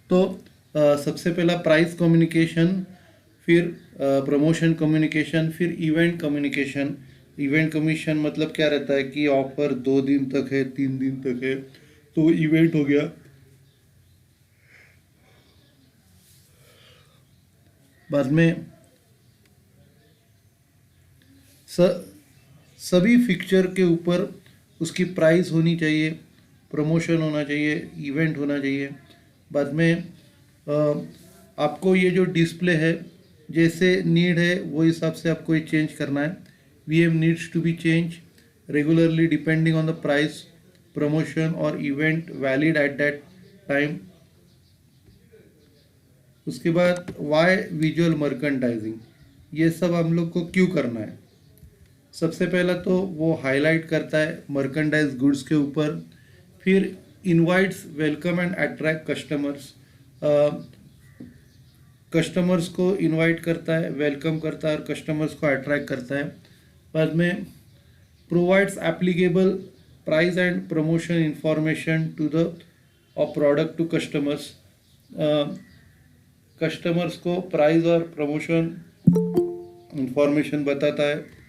तो सबसे पहला प्राइस कम्युनिकेशन, फिर प्रमोशन कम्युनिकेशन, फिर इवेंट कम्युनिकेशन। इवेंट कम्युनिकेशन मतलब क्या रहता है कि ऑफर 2 दिन तक है, 3 दिन तक है, तो वो इवेंट हो गया। बाद में स सभी फिक्चर के ऊपर उसकी प्राइस होनी चाहिए, प्रमोशन होना चाहिए, इवेंट होना चाहिए। बाद में आपको ये जो डिस्प्ले है, जैसे नीड है वो हिसाब से आपको ये चेंज करना है। V M needs to be change regularly depending on the price, promotion और event valid at that time. उसके बाद वाई विजुअल मर्केंटाइजिंग, ये सब हम लोग को क्यों करना है। सबसे पहला तो वो हाईलाइट करता है मर्केंडाइज गुड्स के ऊपर, फिर invites welcome and attract customers, customers को इनवाइट करता है, वेलकम करता है और कस्टमर्स को अट्रैक्ट करता है। बाद में provides applicable price and promotion information to the product to customers, customers को प्राइस और प्रमोशन इंफॉर्मेशन बताता है।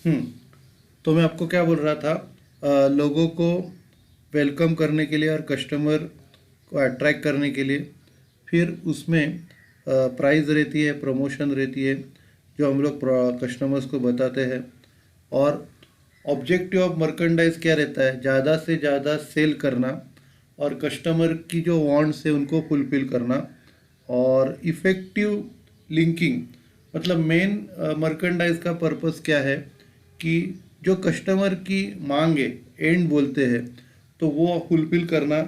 हम्म तो मैं आपको क्या बोल रहा था, लोगों को वेलकम करने के लिए और कस्टमर को अट्रैक्ट करने के लिए, फिर उसमें प्राइस रहती है, प्रमोशन रहती है जो हम लोग कस्टमर्स को बताते हैं। और ऑब्जेक्टिव ऑफ मर्केंडाइज क्या रहता है, ज़्यादा से ज़्यादा सेल करना और कस्टमर की जो वांट्स है उनको फुलफिल करना। और इफ़ेक्टिव लिंकिंग मतलब मेन मर्केंडाइज का पर्पस क्या है कि जो कस्टमर की मांग है, एंड बोलते हैं, तो वो फुलफिल करना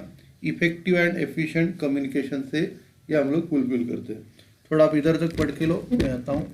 इफ़ेक्टिव एंड एफिशिएंट कम्युनिकेशन से ये हम लोग फुलफिल करते हैं। थोड़ा आप इधर तक पढ़ के लो, मैं आता हूँ।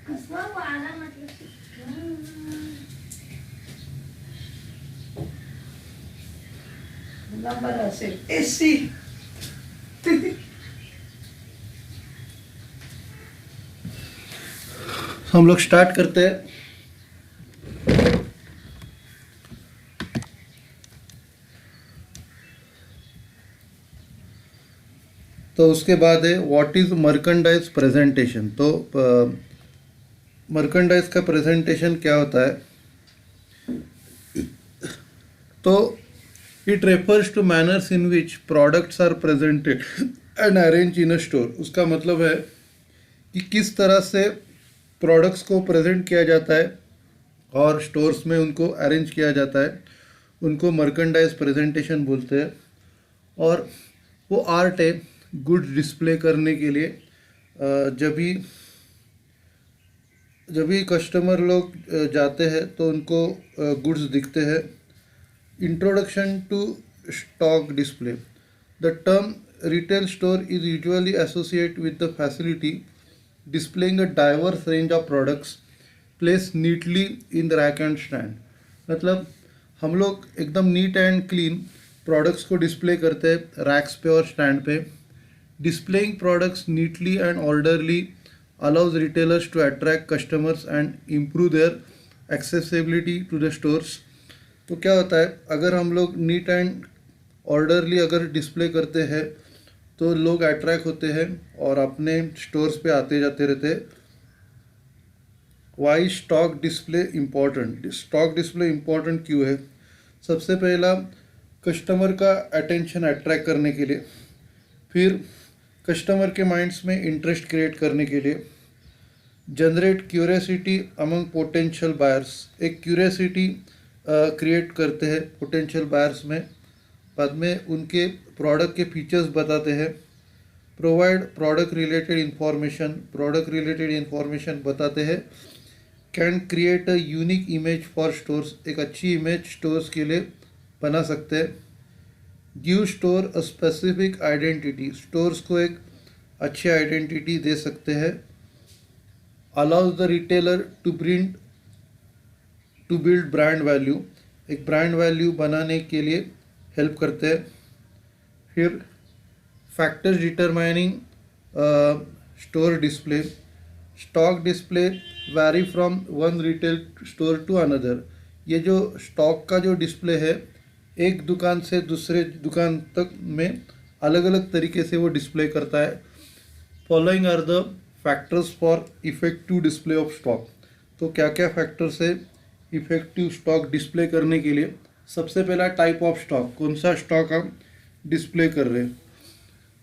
कसला वारा म्हटलं नंबर असेल एसी. हम लोग स्टार्ट करते हैं. तो उसके बाद है व्हाट इज मर्केंडाइज प्रेजेंटेशन. तो मर्केंडाइज का प्रेजेंटेशन क्या होता है. तो it refers to manners in which products are presented and arrange in a store. उसका मतलब है कि किस तरह से प्रोडक्ट्स को प्रेजेंट किया जाता है और स्टोर्स में उनको अरेंज किया जाता है, उनको मर्केंडाइज प्रेजेंटेशन बोलते हैं. और वो आर्ट है गुड डिस्प्ले करने के लिए. जब भी कस्टमर लोग जाते हैं तो उनको गुड्स दिखते हैं. Introduction to stock display. The term retail store is usually associate with the facility displaying a diverse range of products placed neatly in the rack and stand. मतलब हम लोग एकदम नीट एंड क्लीन प्रोडक्ट्स को display करते हैं racks पे और stand पे. Displaying products neatly and orderly allows retailers to attract customers and improve their accessibility to the stores. तो क्या होता है, अगर हम लोग नीट एंड ऑर्डरली अगर डिस्प्ले करते हैं तो लोग अट्रैक्ट होते हैं और अपने स्टोर्स पे आते जाते रहते हैं. Y stock display important. Stock display important क्यों है. सबसे पहला कस्टमर का अटेंशन अट्रैक्ट करने के लिए, फिर कस्टमर के माइंड्स में इंटरेस्ट क्रिएट करने के लिए, generate curiosity among potential buyers. एक क्यूरियोसिटी क्रिएट करते हैं पोटेंशियल बायर्स में. बाद में उनके प्रोडक्ट के फीचर्स बताते हैं. Provide product related information. Product related information बताते हैं. Can create a unique image for stores, एक अच्छी इमेज स्टोर्स के लिए बना सकते हैं। Give store a specific identity, stores को एक अच्छी आइडेंटिटी दे सकते हैं। Allows the retailer to build brand value, एक ब्रांड वैल्यू बनाने के लिए हेल्प करते हैं। फिर factors determining store display, stock display vary from one retail store to another, ये जो स्टॉक का जो डिस्प्ले है एक दुकान से दूसरे दुकान तक में अलग अलग तरीके से वो डिस्प्ले करता है। Following are the factors for effective display of stock, तो क्या क्या फैक्टर्स है इफेक्टिव स्टॉक डिस्प्ले करने के लिए। सबसे पहला टाइप ऑफ स्टॉक, कौन सा स्टॉक हम डिस्प्ले कर रहे हैं।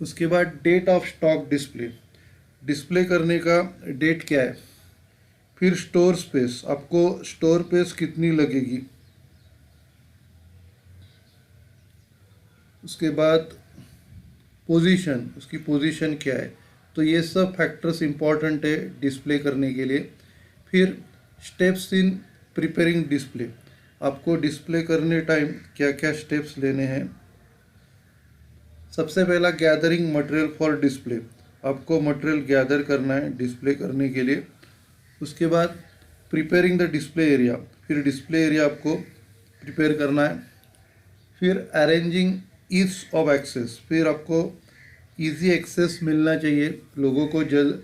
उसके बाद date of stock display, display करने का डेट क्या है। फिर स्टोर स्पेस, आपको स्टोर स्पेस कितनी लगेगी। उसके बाद पोजीशन, उसकी पोजीशन क्या है। तो ये सब फैक्टर्स इंपॉर्टेंट है डिस्प्ले करने के लिए। फिर स्टेप्स इन प्रिपेयरिंग डिस्प्ले, आपको डिस्प्ले करने टाइम क्या क्या स्टेप्स लेने हैं। सबसे पहला गैदरिंग मटेरियल फॉर डिस्प्ले, आपको मटेरियल गैदर करना है डिस्प्ले करने के लिए। उसके बाद प्रिपेयरिंग द डिस्प्ले एरिया, फिर डिस्प्ले एरिया आपको प्रिपेयर करना है। फिर अरेंजिंग ईज ऑफ एक्सेस, फिर आपको इजी एक्सेस मिलना चाहिए, लोगों को जल्द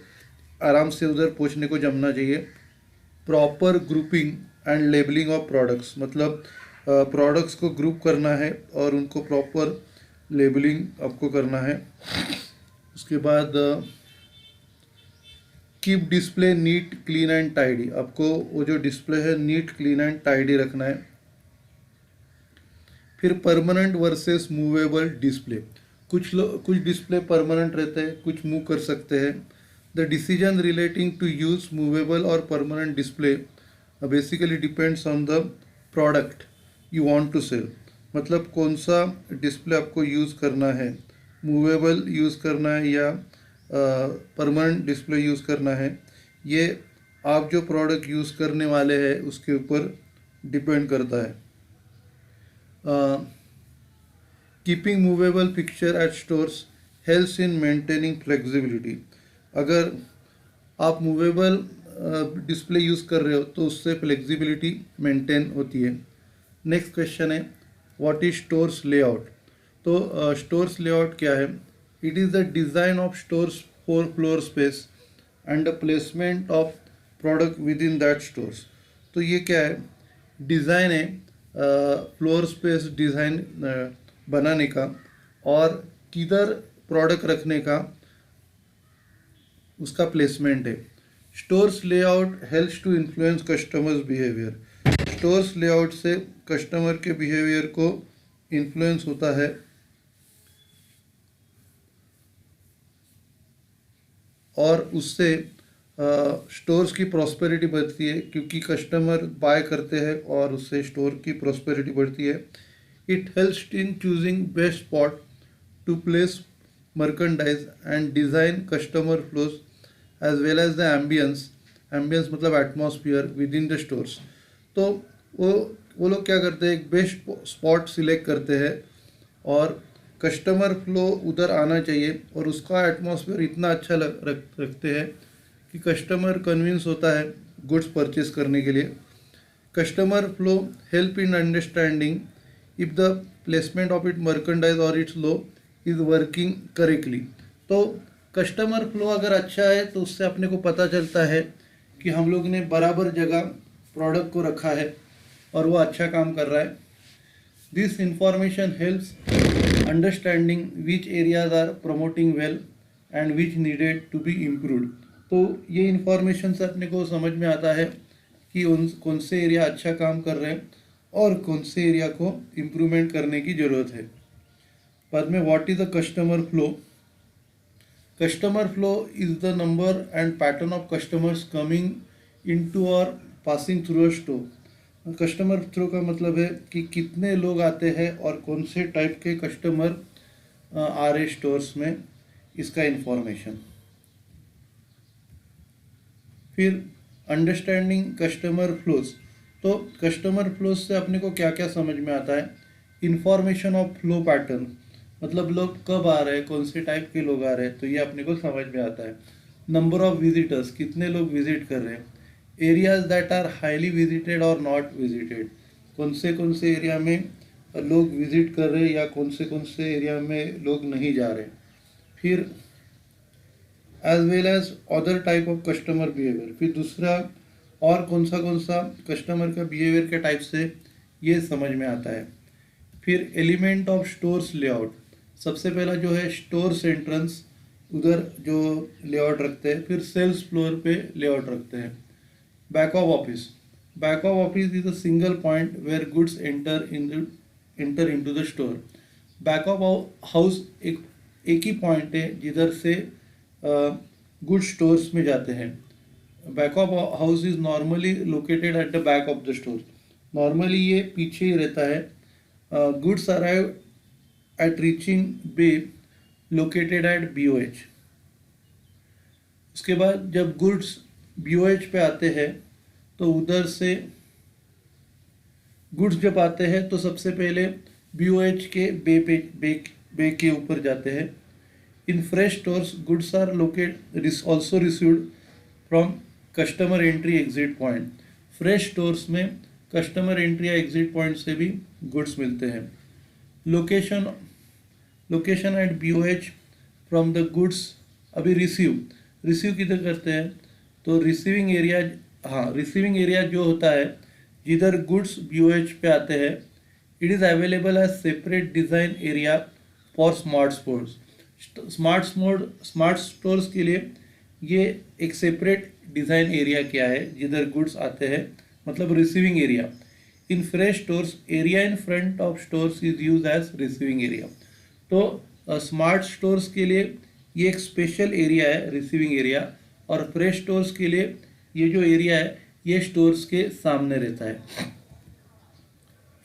आराम से उधर पहुंचने को जमना चाहिए। Proper grouping and labelling of products, मतलब प्रोडक्ट्स को ग्रुप करना है और उनको प्रॉपर लेबलिंग आपको करना है। उसके बाद keep display neat clean and tidy, आपको वो जो डिस्प्ले है नीट क्लीन एंड टाइडी रखना है। फिर परमानेंट वर्सेस मूवेबल डिस्प्ले, कुछ डिस्प्ले परमानेंट रहते हैं, कुछ मूव कर सकते हैं। The decision relating to use movable और permanent display basically depends on the product you want to sell, मतलब कौन सा डिस्प्ले आपको यूज़ करना है, मूवेबल यूज़ करना है या परमानेंट डिस्प्ले यूज़ करना है, ये आप जो प्रोडक्ट यूज़ करने वाले हैं उसके ऊपर डिपेंड करता है। Keeping movable picture at stores helps in maintaining flexibility, अगर आप मूवेबल डिस्प्ले यूज़ कर रहे हो तो उससे फ्लेक्सिबिलिटी मेंटेन होती है। नेक्स्ट क्वेश्चन है व्हाट इज स्टोर्स लेआउट, तो स्टोर्स लेआउट क्या है। It is the design of stores for floor space and the placement of product with in that stores, तो ये क्या है, डिज़ाइन है फ्लोर स्पेस डिज़ाइन बनाने का और किधर प्रोडक्ट रखने का उसका प्लेसमेंट है। Stores layout helps to influence customers behaviour, stores layout से कस्टमर के बिहेवियर को इन्फ्लुएंस होता है और उससे स्टोर्स की प्रॉस्पेरिटी बढ़ती है, क्योंकि कस्टमर बाय करते हैं और उससे स्टोर की प्रॉस्पेरिटी बढ़ती है। It helps in choosing best spot to place merchandise and design customer flows as well as the ambience, ambience मतलब atmosphere within the stores. तो वो लोग क्या करते हैं, एक बेस्ट स्पॉट सिलेक्ट करते हैं और कस्टमर फ्लो उधर आना चाहिए और उसका एटमॉस्फेयर इतना अच्छा रखते हैं कि कस्टमर कन्विंस होता है गुड्स परचेज करने के लिए। Customer flow help in understanding if the placement of it merchandise और its low is working correctly, तो कस्टमर फ्लो अगर अच्छा है तो उससे अपने को पता चलता है कि हम लोग ने बराबर जगह प्रोडक्ट को रखा है और वो अच्छा काम कर रहा है। This information helps understanding which areas are promoting well and which needed to be improved, तो ये इंफॉर्मेशन से अपने को समझ में आता है कि कौन से एरिया अच्छा काम कर रहे हैं और कौन से एरिया को इम्प्रूवमेंट करने की ज़रूरत है। बाद में what is the customer flow. Customer flow is the number and pattern of customers coming into और passing through a store. Customer through का मतलब है कि कितने लोग आते हैं और कौन से टाइप के कस्टमर आ रहे स्टोर्स में, इसका इंफॉर्मेशन। फिर अंडरस्टैंडिंग कस्टमर फ्लोज, तो कस्टमर फ्लोज से अपने को क्या क्या समझ में आता है? इंफॉर्मेशन ऑफ फ्लो पैटर्न, मतलब लोग कब आ रहे हैं, कौन से टाइप के लोग आ रहे हैं, तो ये अपने को समझ में आता है। नंबर ऑफ विजिटर्स, कितने लोग विजिट कर रहे हैं। Areas that are highly visited और नॉट विजिटेड, कौन से एरिया में लोग विजिट कर रहे हैं या कौन से एरिया में लोग नहीं जा रहे। फिर as well as other type of customer behaviour, फिर दूसरा और कौन सा कस्टमर का बिहेवियर के टाइप से ये समझ में आता है। फिर एलिमेंट ऑफ स्टोर्स लेआउट, सबसे पहला जो है स्टोर्स एंट्रेंस, उधर जो लेआउट रखते हैं। फिर सेल्स फ्लोर पे लेआउट रखते हैं। Back of office, back of office is a single point where goods enter into the store. Back of house एक ही पॉइंट है जिधर से गुड स्टोर्स में जाते हैं। Back of house is normally located at the back of the store, normally ये पीछे ही रहता है। Goods arrive at reaching bay located at BOH। उसके बाद जब गुड्स BOH पे आते हैं तो उधर से गुड्स जब आते हैं तो सबसे पहले BOH के बे के ऊपर जाते हैं। In fresh stores goods are also received from customer entry exit point. Fresh stores में कस्टमर एंट्री या एग्जिट पॉइंट से भी गुड्स मिलते हैं। Location at BOH from the goods, अभी रिसीव किधर करते हैं, तो रिसीविंग एरिया जो होता है जिधर गुड्स BOH पे आते हैं, it is available as separate design area for smart stores. Smart stores के लिए ये एक सेपरेट डिज़ाइन एरिया क्या है जिधर गुड्स आते हैं, मतलब receiving area. In fresh stores area in front of stores is use as receiving area. तो स्मार्ट स्टोर्स के लिए ये एक स्पेशल एरिया है रिसीविंग एरिया, और फ्रेश स्टोर्स के लिए ये जो एरिया है ये स्टोर्स के सामने रहता है।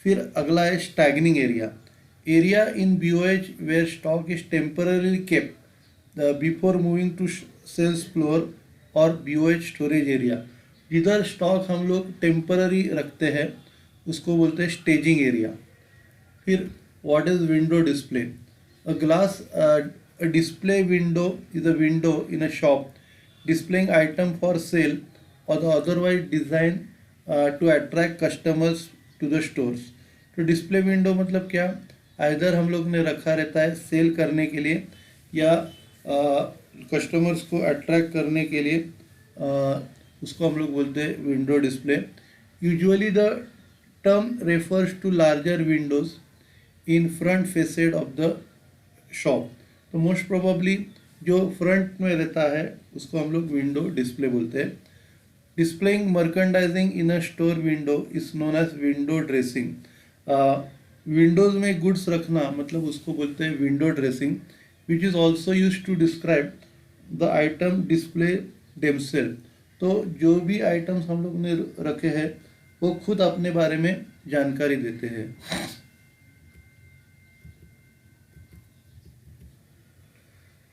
फिर अगला है staging area in BOH where stock is temporary kept before moving to sales floor और BOH स्टोरेज एरिया। जिधर स्टॉक हम लोग टेम्पररी रखते हैं उसको बोलते हैं स्टेजिंग एरिया। फिर what is window display? A display window is a window in a shop displaying item for sale or the otherwise designed to attract customers to the stores। तो display window मतलब क्या? इधर हम लोग ने रखा रहता है सेल करने के लिए या कस्टमर्स को अट्रैक्ट करने के लिए, उसको हम लोग बोलते हैं window display. Usually the term refers to larger windows in front facade of the shop. तो मोस्ट प्रोबेबली जो फ्रंट में रहता है उसको हम लोग विंडो डिस्प्ले बोलते हैं। Displaying merchandising in a store window is known as window dressing. Windows में गुड्स रखना मतलब उसको बोलते हैं window dressing, which is also use to describe the item display themself. तो जो भी आइटम्स हम लोग ने रखे हैं वो खुद अपने बारे में जानकारी देते हैं।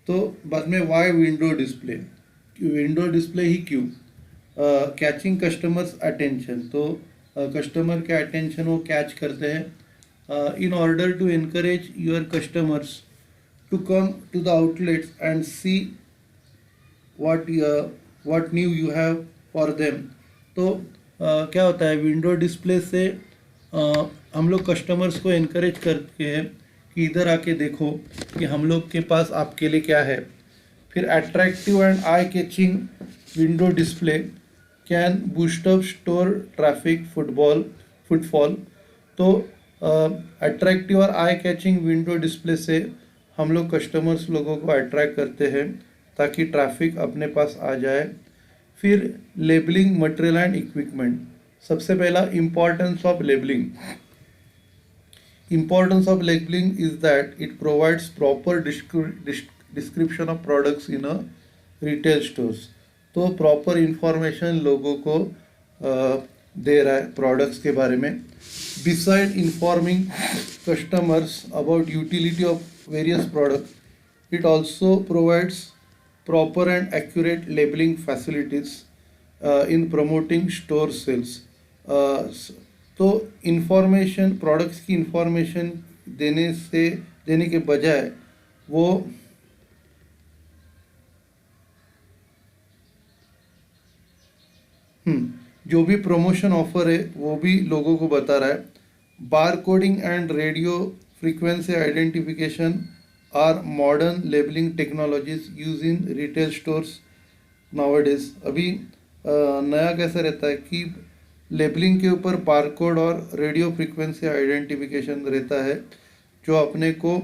तो बाद में वाई विंडो डिस्प्ले ही क्यों? कैचिंग कस्टमर्स अटेंशन, तो कस्टमर के अटेंशन वो कैच करते हैं। In order to encourage your customers to come to the outlets and see what new you have for them। तो क्या होता है विंडो डिस्प्ले से हम लोग कस्टमर्स को एनकरेज करते हैं कि इधर आके देखो कि हम लोग के पास आपके लिए क्या है। फिर attractive and eye catching window display can boost up store traffic footfall. तो अट्रैक्टिव और आई कैचिंग विंडो डिस्प्ले से हम लोग कस्टमर्स लोगों को अट्रैक्ट करते हैं ताकि ट्रैफिक अपने पास आ जाए। फिर लेबलिंग मटेरियल एंड इक्विपमेंट, सबसे पहला importance of labelling. Importance of labeling is that it provides proper description of products in a retail stores। तो प्रॉपर इंफॉर्मेशन लोगों को दे रहा है प्रोडक्ट्स के बारे में। Beside informing customers about utility of various products, it also provides proper and accurate labeling facilities in promoting store sales. तो information, products की इंफॉर्मेशन देने के बजाय वो जो भी प्रमोशन ऑफर है वो भी लोगों को बता रहा है। Bar coding and radio frequency identification are modern labelling technologies use in retail stores nowadays. अभी नया कैसा रहता है कि लेबलिंग के ऊपर बारकोड और रेडियो फ्रीक्वेंसी आइडेंटिफिकेशन रहता है, जो अपने को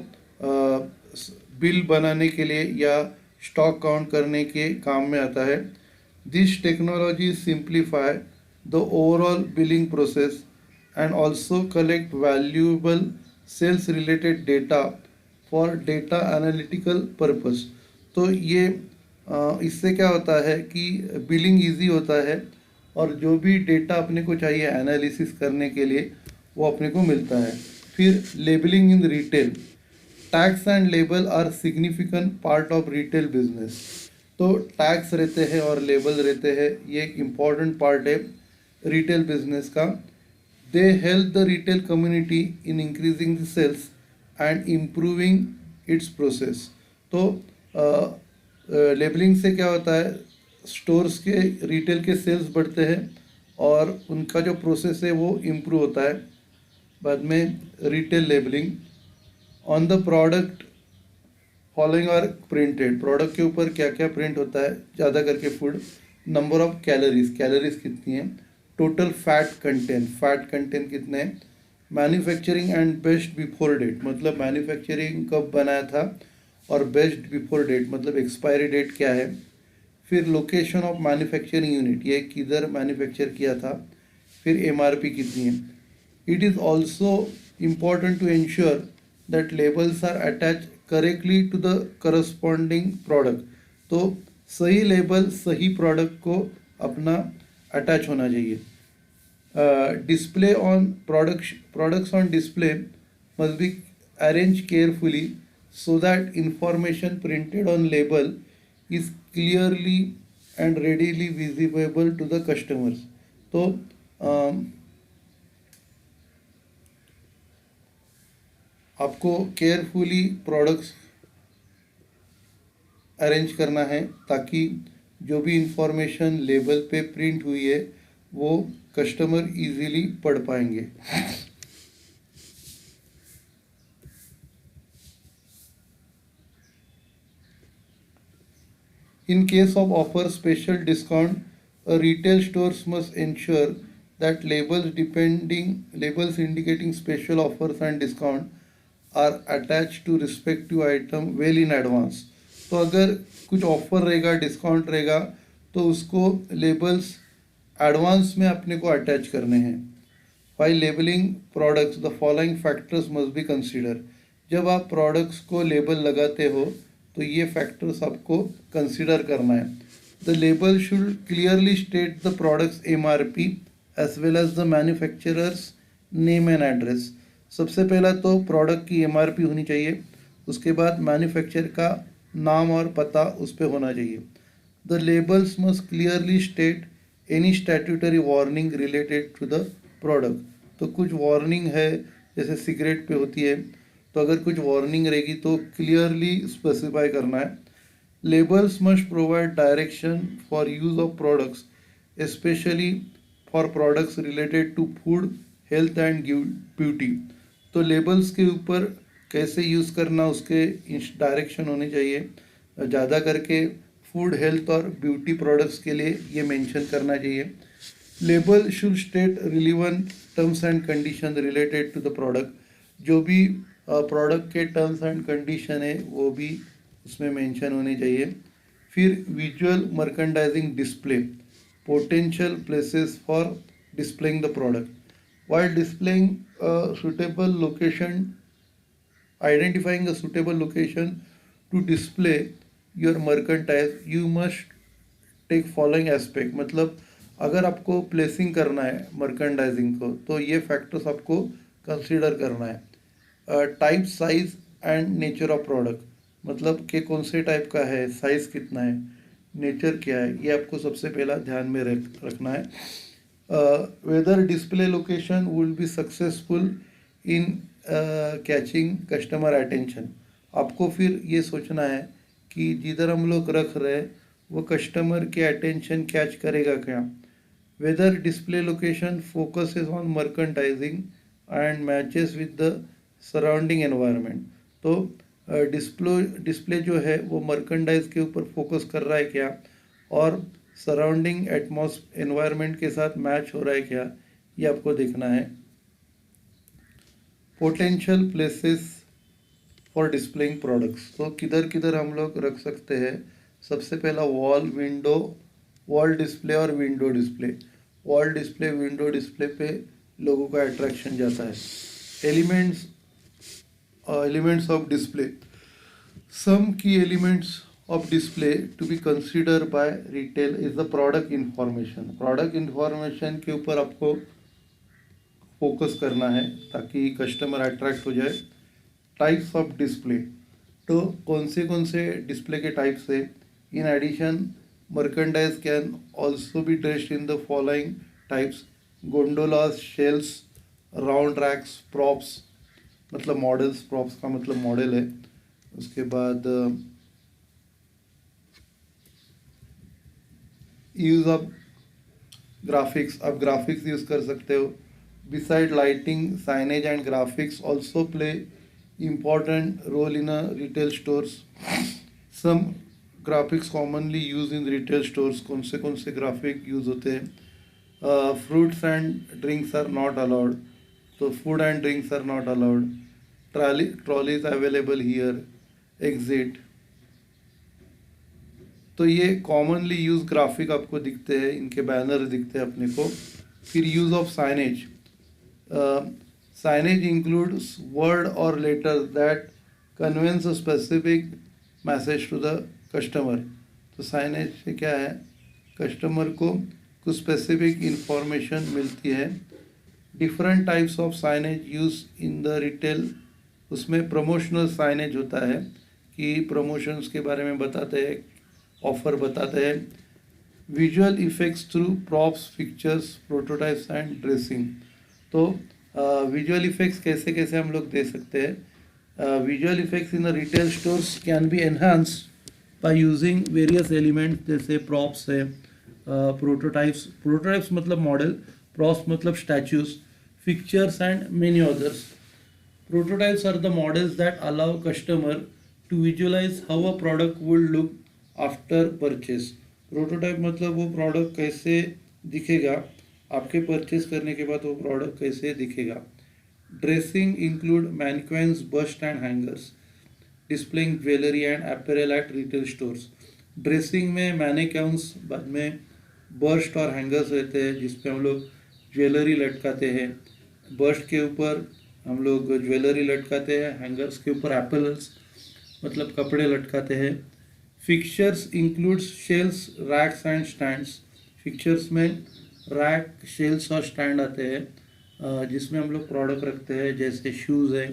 बिल बनाने के लिए या स्टॉक काउंट करने के काम में आता है। This technology simplify the overall billing process and also collect valuable sales related data for data analytical purpose. तो ये इससे क्या होता है कि बिलिंग इजी होता है और जो भी डेटा अपने को चाहिए एनालिसिस करने के लिए वो अपने को मिलता है। फिर labelling in retail, tags and label are significant part of retail business. तो टैक्स रहते हैं और लेबल रहते हैं, ये एक इम्पॉर्टेंट पार्ट है रिटेल बिजनेस का। They help the retail community in increasing the sales and improving its process. तो लेबलिंग से क्या होता है, स्टोर्स के रिटेल के सेल्स बढ़ते हैं और उनका जो प्रोसेस है वो इम्प्रूव होता है। बाद में retail labelling on the product following are printed. Product के ऊपर क्या क्या प्रिंट होता है, ज़्यादा करके food, number of calories, calories कितनी है, टोटल फैट कंटेंट कितने हैं, manufacturing and best before date, मतलब मैन्युफैक्चरिंग कब बनाया था, और बेस्ट बिफोर डेट मतलब एक्सपायरी डेट क्या है। फिर लोकेशन ऑफ मैन्युफैक्चरिंग यूनिट, ये किधर मैन्युफैक्चर किया था। फिर एमआरपी कितनी है। It is also important to ensure that labels are attach correctly to the corresponding product. तो सही लेबल सही प्रोडक्ट को अपना अटैच होना चाहिए। Display on products on display must be arranged carefully so that information printed on label is clearly and readily visible to the customers. तो आपको carefully products arrange करना है ताकि जो भी इंफॉर्मेशन लेबल पे प्रिंट हुई है वो कस्टमर इजीली पढ़ पाएंगे। In case of offer special discount, a retail stores must ensure that labels indicating special offers and discount are attached to respective item well in advance. तो अगर कुछ offer रहेगा, डिस्काउंट रहेगा, तो उसको लेबल्स एडवांस में अपने को अटैच करने हैं। While labeling products, the following factors must be considered. जब आप प्रोडक्ट्स को लेबल लगाते हो तो ये फैक्टर्स आपको कंसिडर करना है। The label should clearly state the product's MRP as well as the manufacturer's name and address. सबसे पहला तो प्रोडक्ट की एमआरपी होनी चाहिए, उसके बाद मैन्युफैक्चर का नाम और पता उस पर होना चाहिए। The labels must clearly state any statutory warning related to the product. तो कुछ वार्निंग है जैसे सिगरेट पे होती है, तो अगर कुछ वार्निंग रहेगी तो क्लियरली स्पेसिफाई करना है। Labels must provide direction for use of products specially for products related to food, health and beauty. तो लेबल्स के ऊपर कैसे यूज़ करना उसके डायरेक्शन होने चाहिए। ज़्यादा करके फूड, हेल्थ और ब्यूटी प्रोडक्ट्स के लिए ये मेंशन करना चाहिए। Label should state relevant terms and condition related to the product. जो भी प्रोडक्ट के टर्म्स एंड कंडीशन है वो भी उसमें मेंशन होने चाहिए। फिर visual merchandising display, potential places for displaying the product. While displaying a suitable location, identifying a suitable location to display your merchandise, you must take following aspect। मतलब अगर आपको प्लेसिंग करना है मर्केंडाइजिंग को तो ये फैक्टर्स आपको कंसीडर करना है। Type, size and nature of product, मतलब कि कौन से टाइप का है, साइज़ कितना है, नेचर क्या है, ये आपको सबसे पहला ध्यान में रखना है. Whether display location will be successful in catching customer attention. आपको फिर ये सोचना है कि जिधर हम लोग रख रहे हैं वो कस्टमर के अटेंशन कैच करेगा क्या. Whether display location focuses on merchandising and matches with the surrounding environment. तो डिस्प्ले जो है वो मर्केंडाइज के ऊपर फोकस कर रहा है क्या और सराउंडिंग एनवायरनमेंट के साथ मैच हो रहा है क्या, ये आपको देखना है. Potential places for displaying products. तो किधर किधर हम लोग रख सकते हैं. सबसे पहला वॉल डिस्प्ले और window display. Wall display window display पे लोगों का अट्रैक्शन जाता है. Elements of display. Some key elements of display to be considered by retail is the product information. Product information के ऊपर आपको फोकस करना है ताकि कस्टमर अट्रैक्ट हो जाए. Types of display. तो कौन से डिस्प्ले के टाइप्स है. In addition merchandise can also be dressed in the following types. Gondolas, shelves, round racks, props मतलब मॉडल्स. प्रॉप्स का मतलब मॉडल है. उसके बाद यूज ऑफ ग्राफिक्स. आप ग्राफिक्स यूज़ कर सकते हो. Beside lighting, signage and graphics also play important role in a retail stores. Some graphics commonly use in retail stores. कौन से ग्राफिक यूज होते हैं. Fruits and drinks are not allowed. तो food and drinks are not allowed. Trolleys available here. Exit. तो ये commonly use graphic आपको दिखते हैं, इनके बैनर दिखते हैं अपने को. फिर use of signage. Signage includes word और letter that conveys a specific message to the customer. तो साइनेज से क्या है, कस्टमर को कुछ स्पेसिफिक इंफॉर्मेशन मिलती है. Different types of signage use in the retail. उसमें प्रमोशनल साइनेज होता है कि प्रमोशंस के बारे में बताते हैं, ऑफर बताते हैं. Visual effects through props, pictures, prototypes and dressing. तो विजुअल इफेक्ट्स कैसे कैसे हम लोग दे सकते हैं. Visual effects in the retail stores can be enhanced by using various elements जैसे प्रॉप्स है, प्रोटोटाइप्स मतलब मॉडल, प्रॉप्स मतलब statues, pictures and many others. Prototypes are the models that allow customer to visualize how a product would look after purchase. Prototype मतलब वो product कैसे दिखेगा, आपके purchase करने के बाद वो प्रोडक्ट कैसे दिखेगा. Dressing include mannequins, bust and hangers, displaying jewellery and apparel at retail stores. Dressing में मैनिक्विन्स, बाद में बस्ट और हैंगर्स रहते हैं जिसपे हम लोग ज्वेलरी लटकाते हैं. बस्ट के ऊपर हम लोग ज्वेलरी लटकाते हैं, हैंगर्स के ऊपर एपल्स मतलब कपड़े लटकाते हैं. Fixtures includes shelves, racks and stands. Fixtures में रैक, शेल्स और स्टैंड आते हैं जिसमें हम लोग प्रोडक्ट रखते हैं जैसे शूज़ है,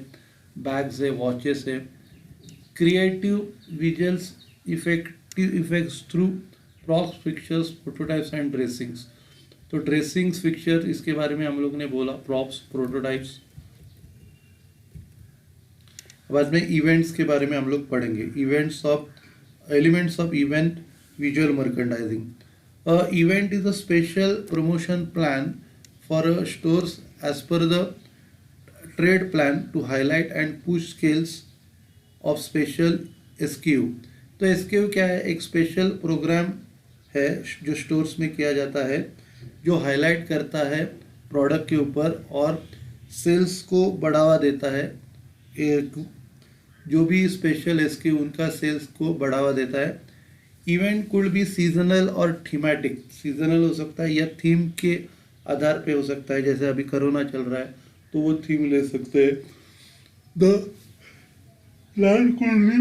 बैग्स है, वॉचेस है. Creative visuals effects through props, pictures, prototypes and dressings. तो ड्रेसिंग्स, पिक्चर, इसके बारे में हम लोग ने बोला. Props, prototypes. बाद में इवेंट्स के बारे में हम लोग पढ़ेंगे. Elements of event, visual merchandising. Event is a special promotion plan for stores as per the trade plan to highlight and push scales of special SKU. तो SKU क्या है, एक स्पेशल प्रोग्राम है जो स्टोर्स में किया जाता है जो हाईलाइट करता है प्रोडक्ट के ऊपर और सेल्स को बढ़ावा देता है. जो भी स्पेशल SKU उनका सेल्स को बढ़ावा देता है. इवेंट कुड बी सीजनल और थीमेटिक. सीजनल हो सकता है या थीम के आधार पे हो सकता है. जैसे अभी कोरोना चल रहा है तो वो थीम ले सकते हैं. The plan could be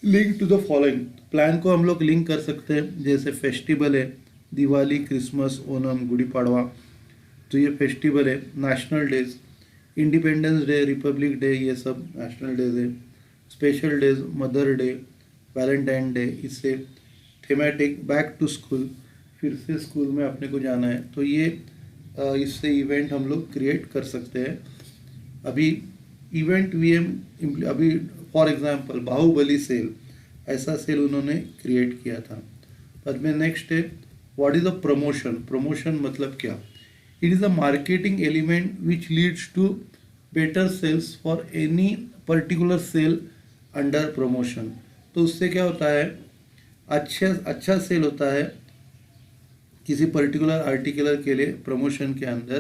link to the following. Plan को हम लोग लिंक कर सकते हैं जैसे फेस्टिवल है, दिवाली, क्रिसमस, ओनम, गुड़ी पाड़वा. तो ये फेस्टिवल है. National days, independence day, Republic day, ये सब नेशनल डेज है. Special days, mother day, Valentine day, इससे थीमेटिक बैक टू स्कूल, फिर से स्कूल में अपने को जाना है, तो ये इससे इवेंट हम लोग क्रिएट कर सकते हैं। अभी इवेंट वीएम अभी फॉर एग्जांपल बाहुबली सेल, ऐसा सेल उन्होंने क्रिएट किया था। बाद में नेक्स्ट है what is a promotion. Promotion मतलब क्या? It is a marketing element which leads to better sales for any particular sale under promotion. तो उससे क्या होता है, अच्छा सेल होता है किसी पर्टिकुलर आर्टिकुलर के लिए प्रमोशन के अंदर।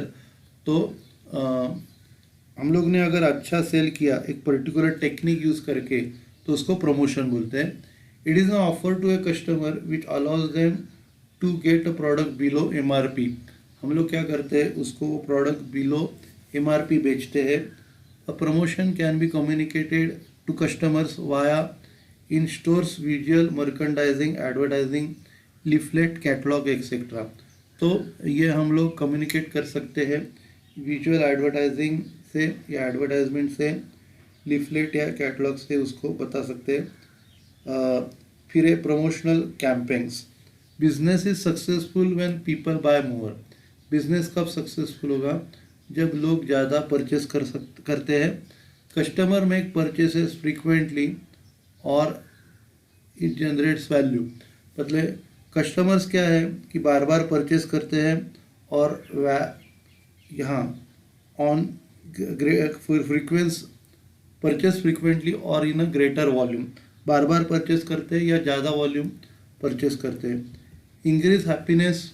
तो हम लोग ने अगर अच्छा सेल किया एक पर्टिकुलर टेक्निक यूज़ करके, तो उसको प्रमोशन बोलते हैं। It is an offer to a customer which allows them to get a product below MRP. हम लोग क्या करते हैं, उसको वो प्रोडक्ट बिलो एमआरपी बेचते हैं। A promotion can be communicated to customers via in stores, visual merchandising, advertising, leaflet, catalogue etcetera. तो ये हम लोग कम्युनिकेट कर सकते हैं विजुअल एडवर्टाइजिंग से या एडवर्टाइजमेंट से, लीफलेट या कैटलॉग से उसको बता सकते हैं। फिर है promotional campaigns. Business is successful when people buy more. Business कब सक्सेसफुल होगा? जब लोग ज़्यादा परचेस करते हैं। कस्टमर मेक परचेसेस फ्रीक्वेंटली और इट जनरेट्स वैल्यू। मतलब कस्टमर्स क्या है कि बार बार परचेस करते हैं और यहाँ ऑन फ्रीक्वेंस परचेस फ्रीक्वेंटली और इन अ ग्रेटर वॉल्यूम, बार बार परचेस करते हैं या ज़्यादा वॉल्यूम परचेस करते हैं। Increase happiness,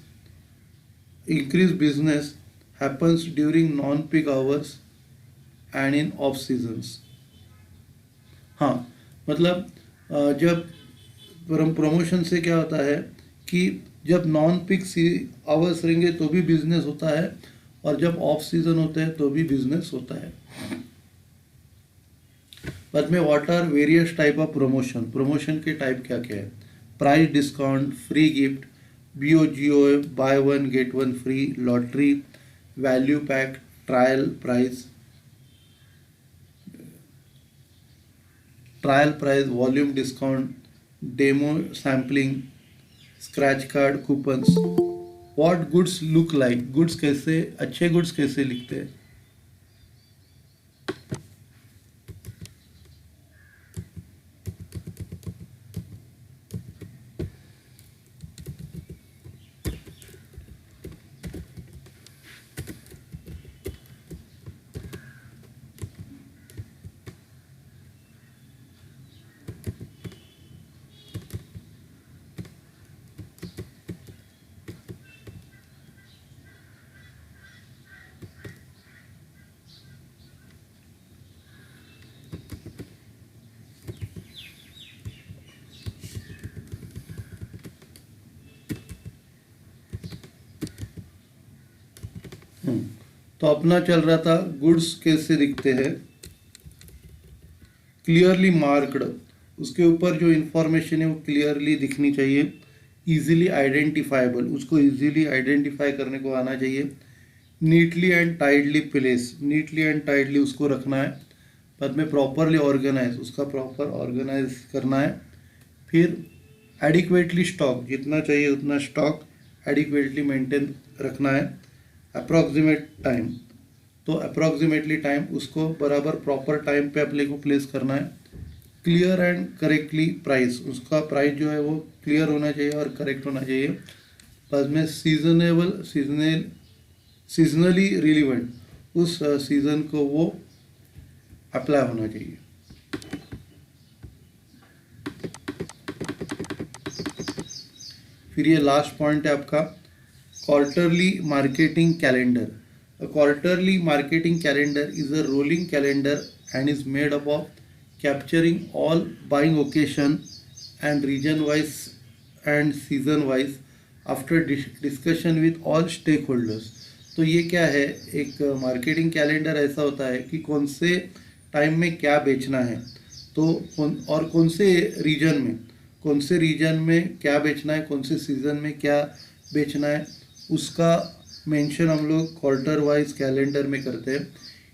increase business happens during non peak hours and in off seasons. हाँ, मतलब जब प्रमोशन से क्या होता है कि जब नॉन पिक आवर्स रहेंगे तो भी बिजनेस होता है, और जब ऑफ सीजन होते हैं तो भी बिजनेस होता है। बाद में what are various type of promotion. Promotion के टाइप क्या क्या है? Price discount, free gift, BOGO, buy one get one free, lottery, value pack, trial price, volume discount, demo sampling, scratch card, coupons. What goods look like. Goods कैसे, अच्छे goods कैसे लिखते हैं? तो अपना चल रहा था गुड्स कैसे दिखते हैं, क्लियरली मार्क्ड। उसके ऊपर जो इंफॉर्मेशन है वो क्लियरली दिखनी चाहिए। इजीली आइडेंटिफाइबल, उसको इजीली आइडेंटिफाई करने को आना चाहिए। Neatly and tidally place, neatly and tidally उसको रखना है। बाद में प्रॉपरली ऑर्गेनाइज, उसका प्रॉपर ऑर्गेनाइज करना है। फिर एडिक्वेटली स्टॉक, जितना चाहिए उतना स्टॉक एडिक्वेटली मेंटेन रखना है। अप्रॉक्सीमेट टाइम, तो अप्रॉक्सीमेटली टाइम उसको बराबर प्रॉपर टाइम पे अपने को प्लेस करना है। क्लियर एंड करेक्टली प्राइस, उसका प्राइस जो है वो क्लियर होना चाहिए और करेक्ट होना चाहिए। बाद में सीजनली रिलीवेंट, उस सीज़न को वो अप्लाई होना चाहिए। फिर ये लास्ट पॉइंट है आपका quarterly marketing calendar. A quarterly marketing calendar is a rolling calendar and is made up of capturing all buying occasion and region wise and season wise after discussion with all stakeholders। तो ये क्या है, एक marketing calendar ऐसा होता है कि कौन से टाइम में क्या बेचना है, तो और कौन से रीजन में क्या बेचना है, कौन से सीज़न में क्या बेचना है, उसका मेंशन हम लोग क्वार्टर वाइज कैलेंडर में करते हैं।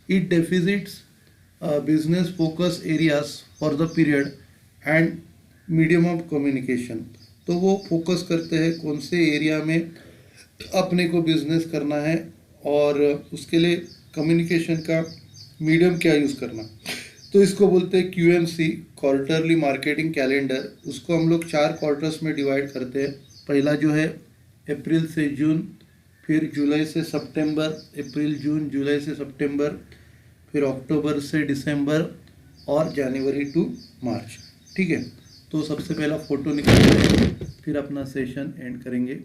It deficits business focus areas for the period and medium of communication. तो वो फोकस करते हैं कौन से एरिया में अपने को बिजनेस करना है और उसके लिए कम्युनिकेशन का मीडियम क्या यूज़ करना। तो इसको बोलते हैं QMC, क्वार्टरली मार्केटिंग कैलेंडर। उसको हम लोग 4 क्वार्टर्स में डिवाइड करते हैं। पहला जो है अप्रैल से जून, फिर जुलाई से सितंबर, अप्रैल जून जुलाई से सितंबर, फिर अक्टूबर से दिसंबर और जनवरी टू मार्च। ठीक है, तो सबसे पहला फ़ोटो निकालते हैं, फिर अपना सेशन एंड करेंगे।